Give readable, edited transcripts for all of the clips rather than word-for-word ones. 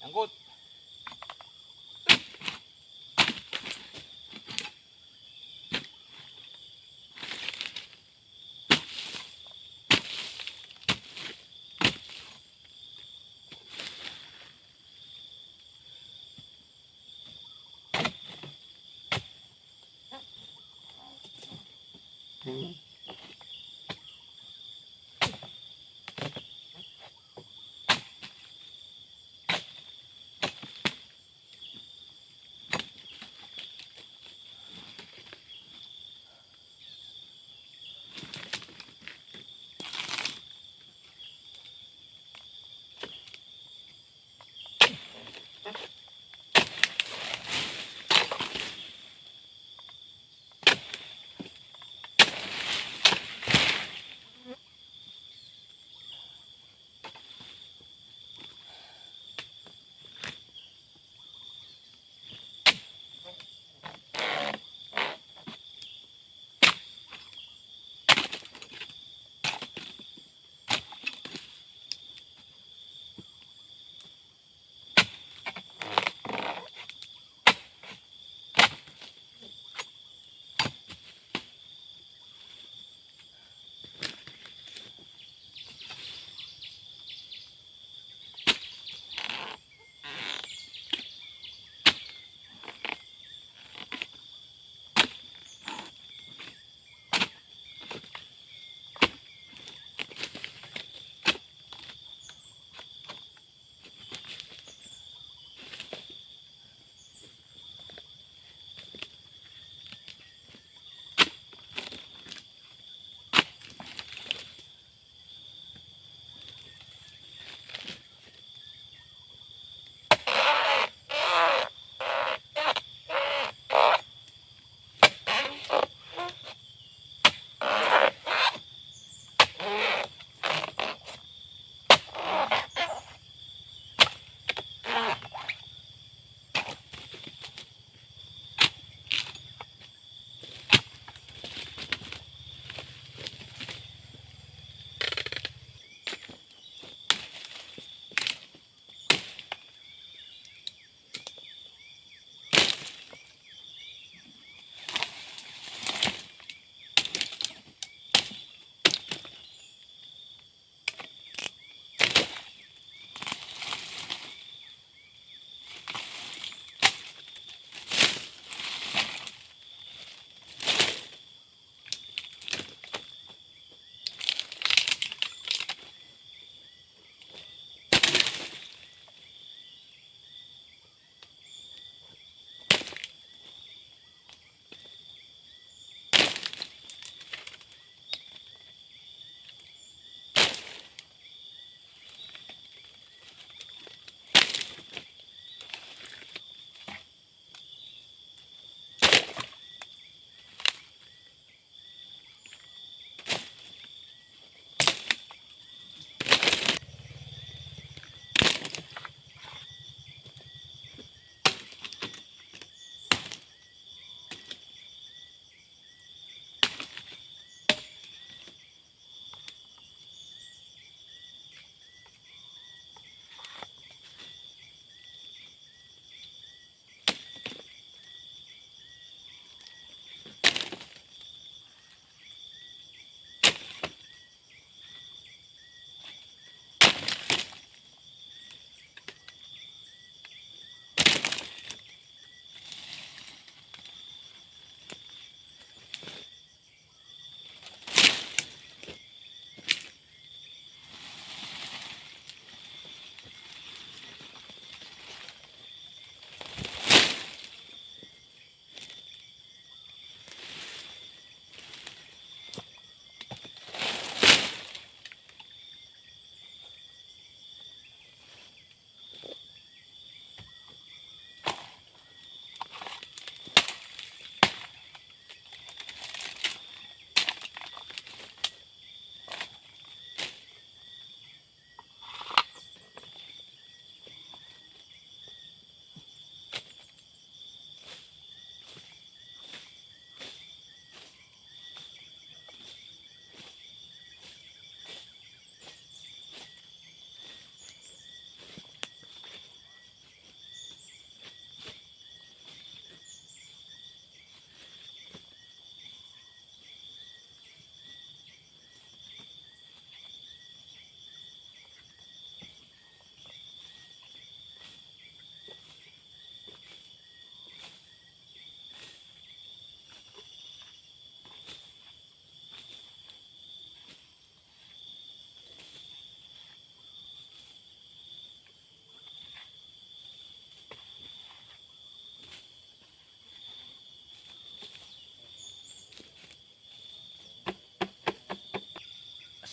Angkut.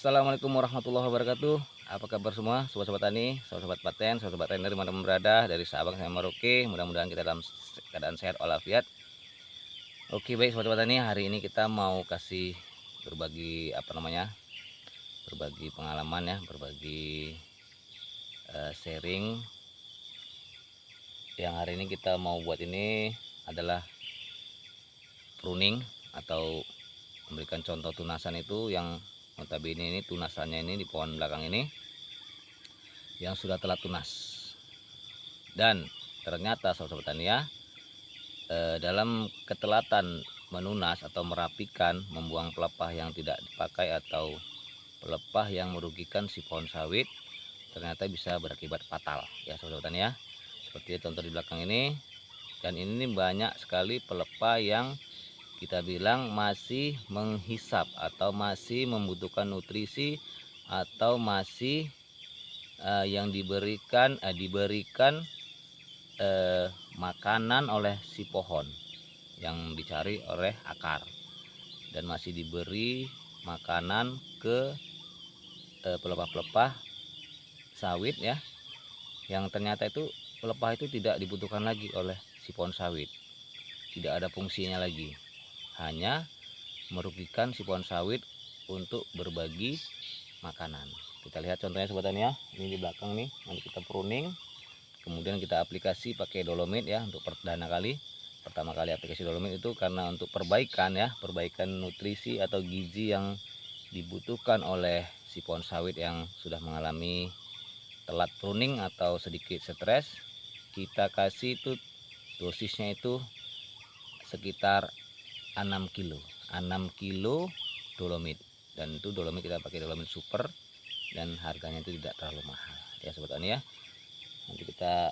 Assalamualaikum warahmatullahi wabarakatuh. Apa kabar semua sobat-sobat tani, sobat-sobat paten, sobat-sobat trainer dimanapun berada, dari Sabang sampai Merauke. Mudah-mudahan kita dalam keadaan sehat walafiat. Oke, baik sobat-sobat tani, hari ini kita mau kasih berbagi berbagi pengalaman ya, berbagi sharing. Yang hari ini kita mau buat ini adalah pruning atau memberikan contoh tunasan itu yang notabene ini tunasannya ini di pohon belakang ini yang sudah telah tunas. Dan ternyata sobat tani ya, dalam ketelatan menunas atau merapikan, membuang pelepah yang tidak dipakai atau pelepah yang merugikan si pohon sawit, ternyata bisa berakibat fatal ya sobat tani ya. Seperti contoh di belakang ini, dan ini banyak sekali pelepah yang kita bilang masih menghisap atau masih membutuhkan nutrisi atau masih yang diberikan makanan oleh si pohon yang dicari oleh akar, dan masih diberi makanan ke pelepah-pelepah sawit ya, yang ternyata itu pelepah itu tidak dibutuhkan lagi oleh si pohon sawit, tidak ada fungsinya lagi, hanya merugikan si pohon sawit untuk berbagi makanan. Kita lihat contohnya sobat tani ya, ini di belakang nih, nanti kita pruning, kemudian kita aplikasi pakai dolomit ya untuk pertama kali aplikasi dolomit itu karena untuk perbaikan ya, perbaikan nutrisi atau gizi yang dibutuhkan oleh si pohon sawit yang sudah mengalami telat pruning atau sedikit stres. Kita kasih itu dosisnya itu sekitar 6 kilo dolomit, dan itu dolomit kita pakai dolomit super dan harganya itu tidak terlalu mahal ya sobat tani ya. Nanti kita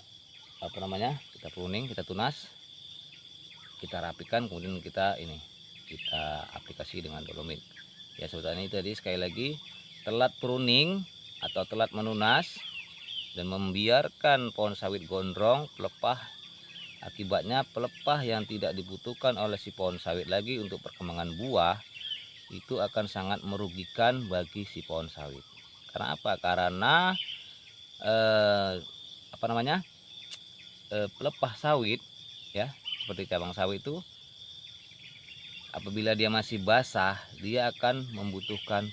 kita pruning, kita tunas, kita rapikan, kemudian kita aplikasi dengan dolomit ya sobat tani. Tadi sekali lagi, telat pruning atau telat menunas dan membiarkan pohon sawit gondrong pelepah, akibatnya pelepah yang tidak dibutuhkan oleh si pohon sawit lagi untuk perkembangan buah itu akan sangat merugikan bagi si pohon sawit. Karena apa? Karena pelepah sawit ya, seperti cabang sawit itu apabila dia masih basah, dia akan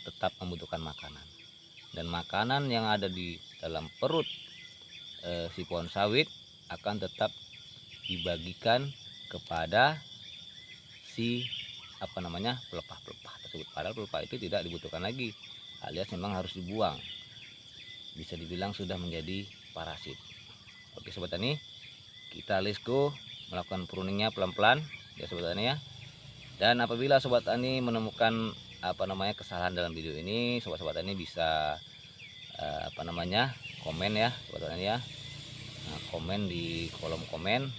tetap membutuhkan makanan, dan makanan yang ada di dalam perut si pohon sawit akan tetap dibagikan kepada si pelepah-pelepah tersebut, padahal pelepah itu tidak dibutuhkan lagi, alias memang harus dibuang, bisa dibilang sudah menjadi parasit. Oke sobat tani, kita let's go melakukan pruningnya pelan-pelan ya sobat tani ya. Dan apabila sobat tani menemukan kesalahan dalam video ini, sobat-sobat tani bisa komen ya sobat tani ya. Nah, komen di kolom komen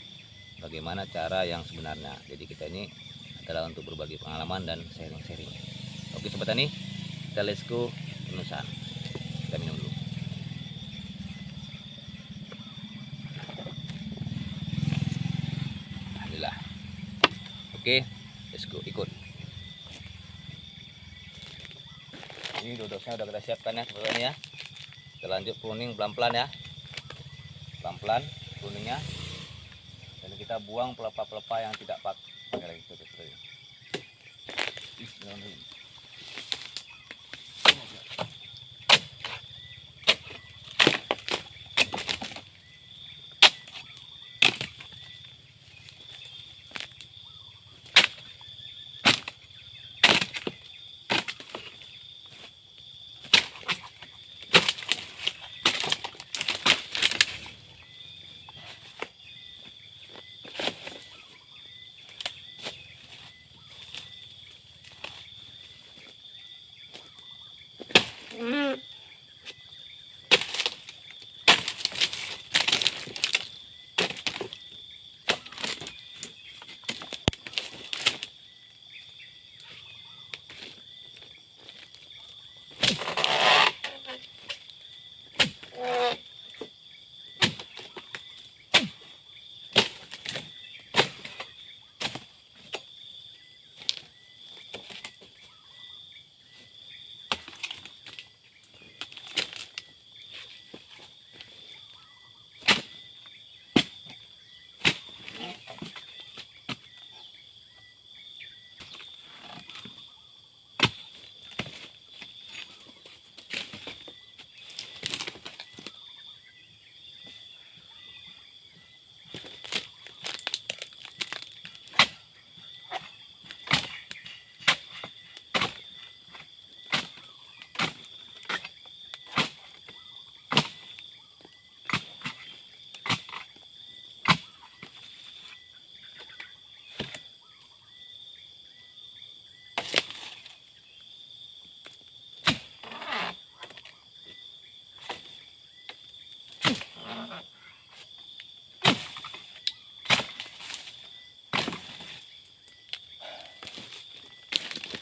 bagaimana cara yang sebenarnya. Jadi kita ini adalah untuk berbagi pengalaman dan sharing-sharing. Oke sobat tani, kita let's go penunasan. Kita minum dulu. Alhamdulillah. Oke, let's go, ikut. Ini dodosnya udah kita siapkan ya sobat tani ya. Kita lanjut pruning pelan-pelan ya, pelan-pelan pruningnya, dan kita buang pelepah-pelepah yang tidak pakai lagi.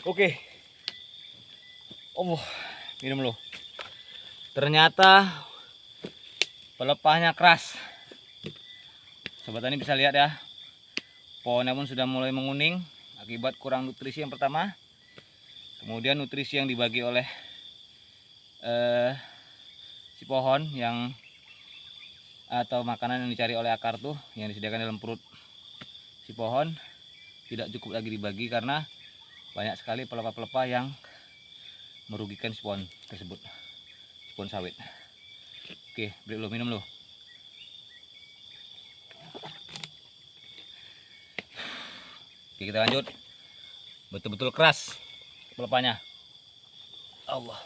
Oke. Oh, minum dulu. Ternyata pelepahnya keras. Sobat Tani bisa lihat ya. Pohonnya pun sudah mulai menguning akibat kurang nutrisi yang pertama. Kemudian nutrisi yang dibagi oleh si pohon yang atau makanan yang dicari oleh akar tuh yang disediakan dalam perut si pohon tidak cukup lagi dibagi karena banyak sekali pelepah-pelepah yang merugikan si pohon tersebut, si pohon sawit. Oke, break dulu, minum dulu. Oke, kita lanjut. Betul-betul keras pelepahnya. Allah.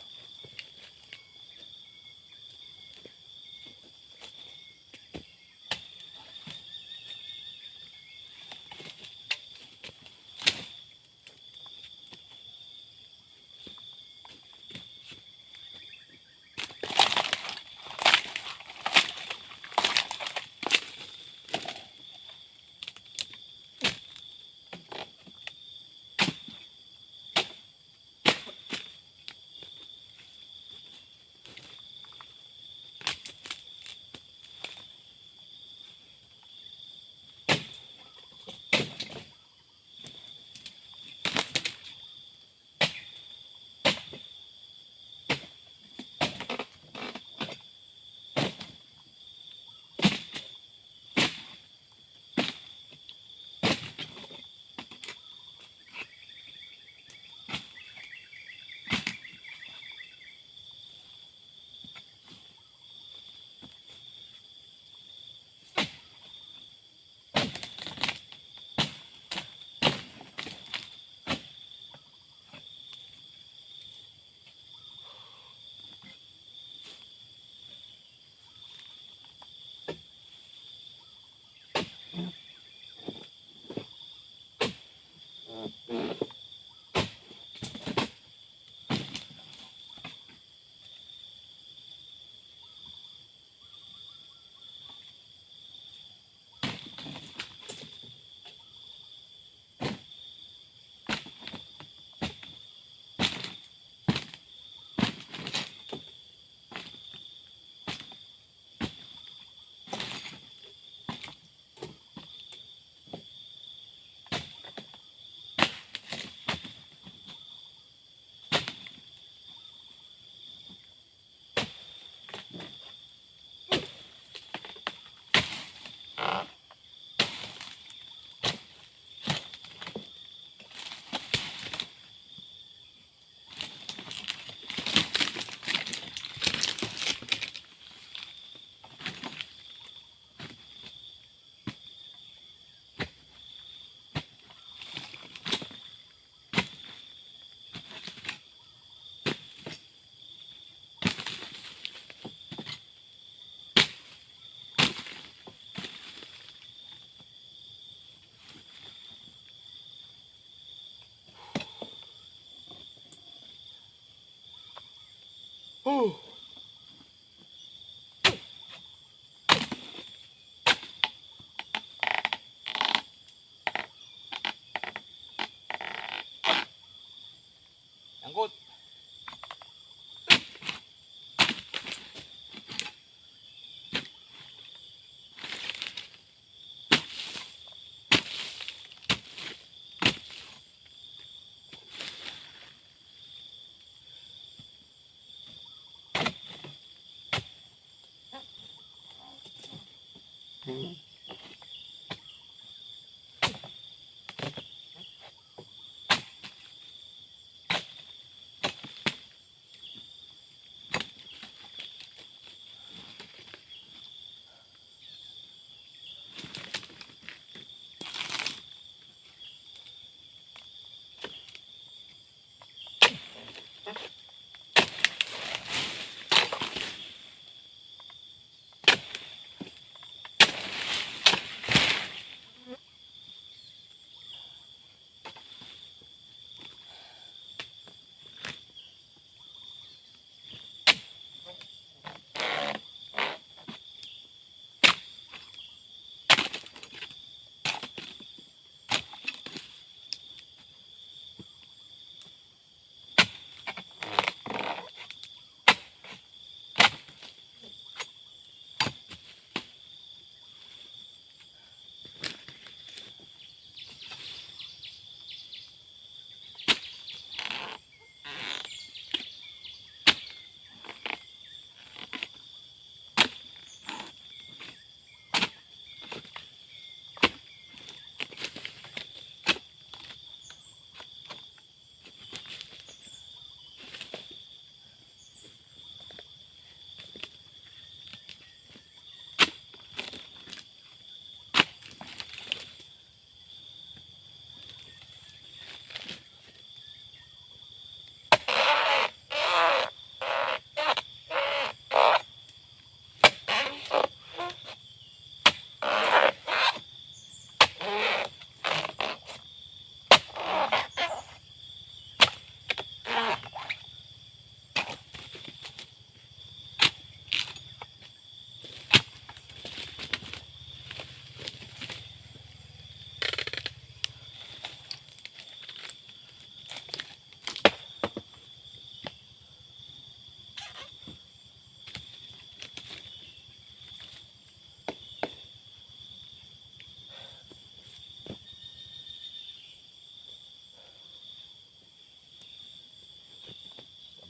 Angkut.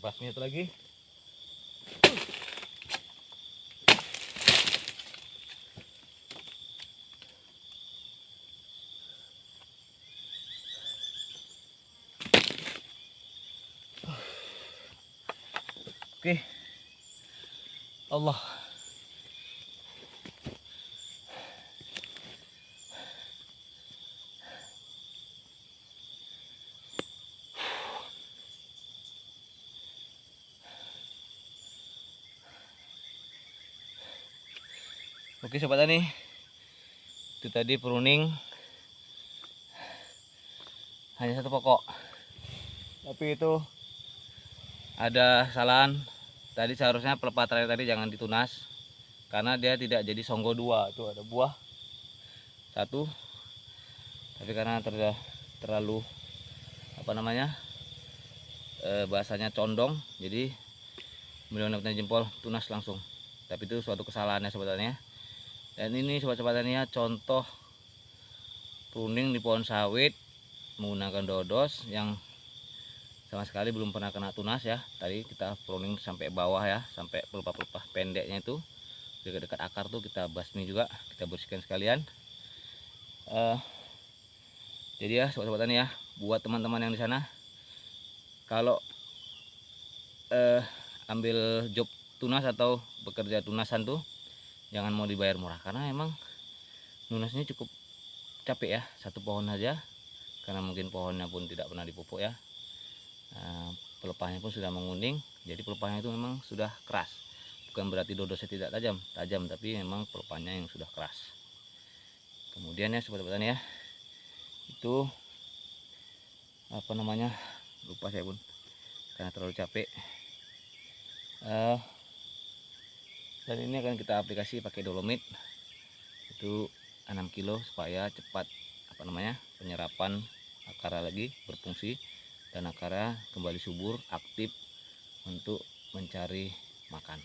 basmi satu lagi. Oke. Allah. Oke sobat tani, itu tadi pruning hanya satu pokok, tapi itu ada kesalahan. Tadi seharusnya pelepah terakhir tadi jangan ditunas karena dia tidak jadi songgo 2. Itu ada buah satu, tapi karena terlalu apa namanya bahasanya condong, jadi benar-benar jempol tunas langsung. Tapi itu suatu kesalahannya sobat tani ya. Dan ini sobat-sobat tani ya, contoh pruning di pohon sawit menggunakan dodos yang sama sekali belum pernah kena tunas ya. Tadi kita pruning sampai bawah ya, sampai pelepah-pelepah pendeknya itu dekat-dekat akar tuh kita basmi juga, kita bersihkan sekalian. Jadi ya sobat-sobat tani ya, buat teman-teman yang di sana, kalau ambil job tunas atau bekerja tunasan tuh jangan mau dibayar murah, karena emang nunasnya cukup capek ya, satu pohon aja, karena mungkin pohonnya pun tidak pernah dipupuk ya. Pelepahnya pun sudah menguning, jadi pelepahnya itu memang sudah keras. Bukan berarti dodosnya tidak tajam, tapi memang pelepahnya yang sudah keras. Kemudian ya sobat-sobat tani ya, itu apa namanya, lupa saya pun karena terlalu capek. Dan ini akan kita aplikasi pakai dolomit itu 6 kilo supaya cepat apa namanya penyerapan akar lagi berfungsi dan akarnya kembali subur, aktif untuk mencari makan.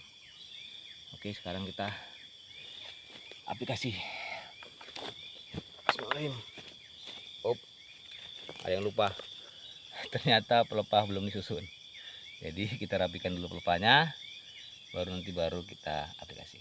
Oke, sekarang kita aplikasi. Bismillahirrahmanirrahim. Ada yang lupa, ternyata pelepah belum disusun, jadi kita rapikan dulu pelepahnya, baru kita aplikasi.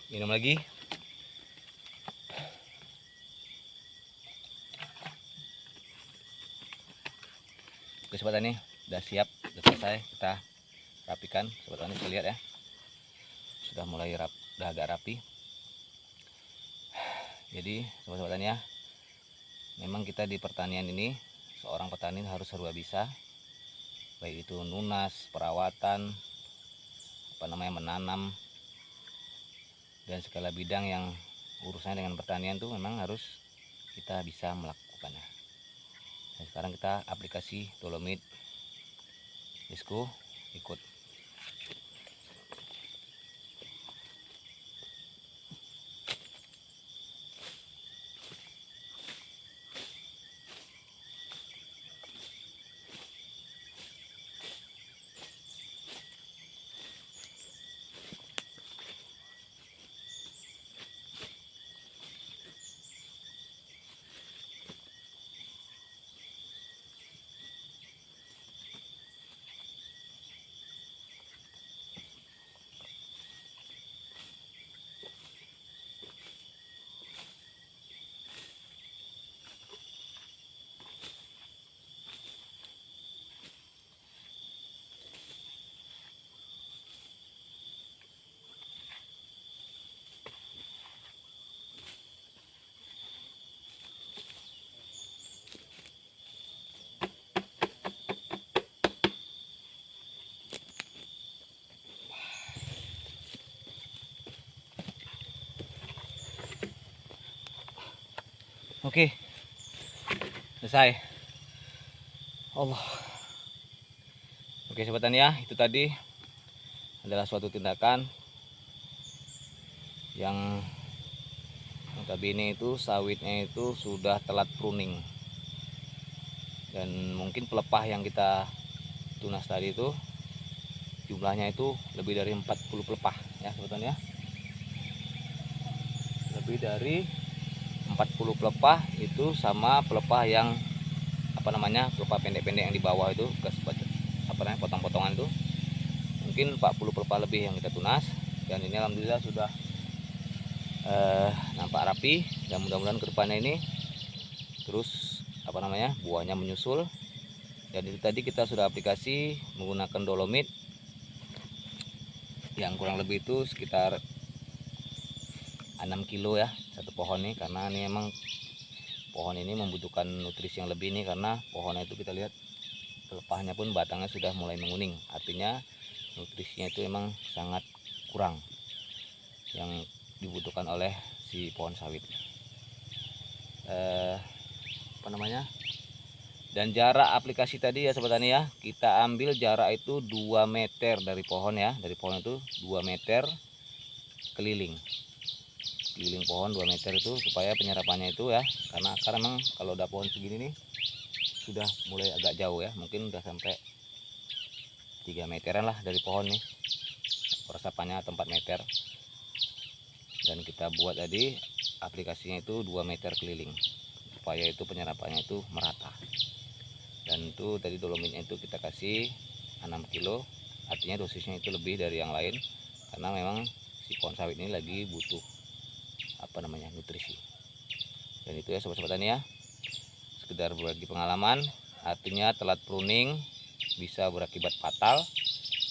Minum lagi. Oke sobat tani, udah siap, udah selesai. Kita rapikan. Sobat tani bisa lihat ya, sudah mulai udah agak rapi. Jadi sobat-sobat tani ya, memang kita di pertanian ini, seorang petani harus serba bisa, baik itu nunas, perawatan, menanam, dan segala bidang yang urusannya dengan pertanian tuh memang harus kita bisa melakukannya. Dan sekarang kita aplikasi dolomit disco, ikut. Oke, selesai. Allah. Oke sobat tani ya, itu tadi adalah suatu tindakan yang notabene itu sawitnya itu sudah telat pruning, dan mungkin pelepah yang kita tunas tadi itu jumlahnya itu lebih dari 40 pelepah ya sobat tani ya, lebih dari 40 pelepah itu sama pelepah yang pelepah pendek-pendek yang di bawah itu potong-potongan itu mungkin 40 pelepah lebih yang kita tunas. Dan ini alhamdulillah sudah nampak rapi, dan mudah-mudahan kedepannya ini terus buahnya menyusul. Dan itu tadi kita sudah aplikasi menggunakan dolomit yang kurang lebih itu sekitar 6 kilo ya satu pohon nih, karena ini memang pohon ini membutuhkan nutrisi yang lebih nih, karena pohonnya itu kita lihat pelepahnya pun batangnya sudah mulai menguning, artinya nutrisinya itu memang sangat kurang yang dibutuhkan oleh si pohon sawit. Dan jarak aplikasi tadi ya sobat tani ya, kita ambil jarak itu 2 meter dari pohon ya, dari pohon itu 2 meter keliling pohon 2 meter itu, supaya penyerapannya itu ya, karena akar memang kalau udah pohon segini nih sudah mulai agak jauh ya, mungkin udah sampai 3 meteran lah dari pohon nih resapannya, atau 4 meter. Dan kita buat tadi aplikasinya itu 2 meter keliling supaya itu penyerapannya itu merata. Dan itu tadi dolomitnya itu kita kasih 6 kilo, artinya dosisnya itu lebih dari yang lain, karena memang si pohon sawit ini lagi butuh nutrisi. Dan itu ya sobat-sobat tani ya, sekedar berbagi pengalaman, artinya telat pruning bisa berakibat fatal,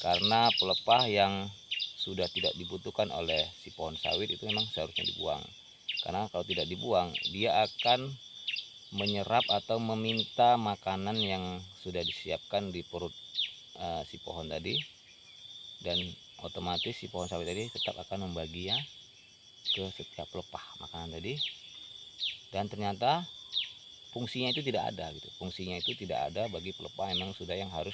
karena pelepah yang sudah tidak dibutuhkan oleh si pohon sawit itu memang seharusnya dibuang. Karena kalau tidak dibuang, dia akan menyerap atau meminta makanan yang sudah disiapkan di perut si pohon tadi, dan otomatis si pohon sawit tadi tetap akan membaginya ke setiap pelepah makanan tadi, dan ternyata fungsinya itu tidak ada gitu. Fungsinya itu tidak ada bagi pelepah memang sudah yang harus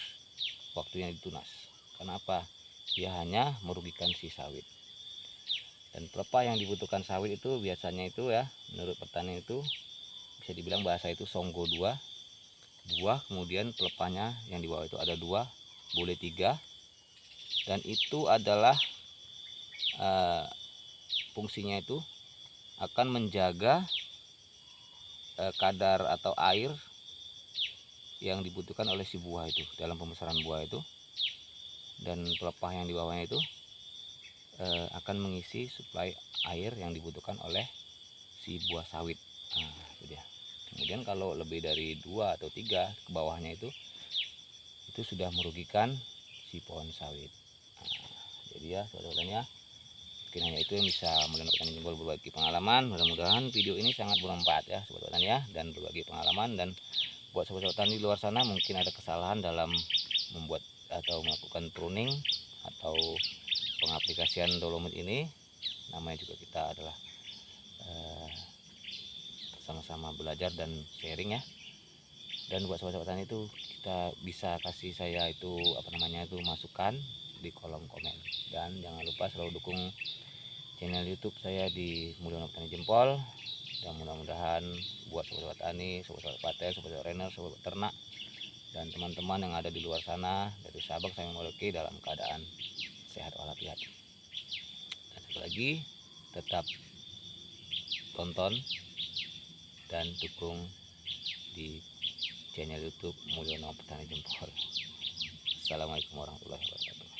waktunya ditunas. Kenapa? Dia hanya merugikan si sawit. Dan pelepah yang dibutuhkan sawit itu biasanya itu ya, menurut petani itu bisa dibilang bahasa itu songgo 2 buah, kemudian pelepahnya yang di bawah itu ada 2, boleh 3, dan itu adalah fungsinya itu akan menjaga kadar atau air yang dibutuhkan oleh si buah itu dalam pembesaran buah itu. Dan pelepah yang di bawahnya itu akan mengisi suplai air yang dibutuhkan oleh si buah sawit. Nah, itu dia. Kemudian kalau lebih dari 2 atau 3 ke bawahnya itu sudah merugikan si pohon sawit. Nah, jadi ya sobat-sobatnya, mungkin hanya itu yang bisa Mulia Petani Jempol berbagi pengalaman. Mudah-mudahan video ini sangat bermanfaat ya sobat-sobat ya, dan berbagi pengalaman. Dan buat sobat-sobat tani di luar sana mungkin ada kesalahan dalam membuat atau melakukan pruning atau pengaplikasian dolomit ini, namanya juga kita adalah sama-sama belajar dan sharing ya. Dan buat sobat-sobat tani itu kita bisa kasih saya itu masukan di kolom komen. Dan jangan lupa selalu dukung channel YouTube saya di Mulia Petani Jempol. Dan mudah-mudahan buat sobat-sobat tani, sobat-sobat paten, sobat-sobat renner, sobat ternak, dan teman-teman yang ada di luar sana dari Sabang sampai Merauke dalam keadaan sehat walafiat. Dan sekali lagi tetap tonton dan dukung di channel YouTube Mulia Petani Jempol. Assalamualaikum warahmatullahi wabarakatuh.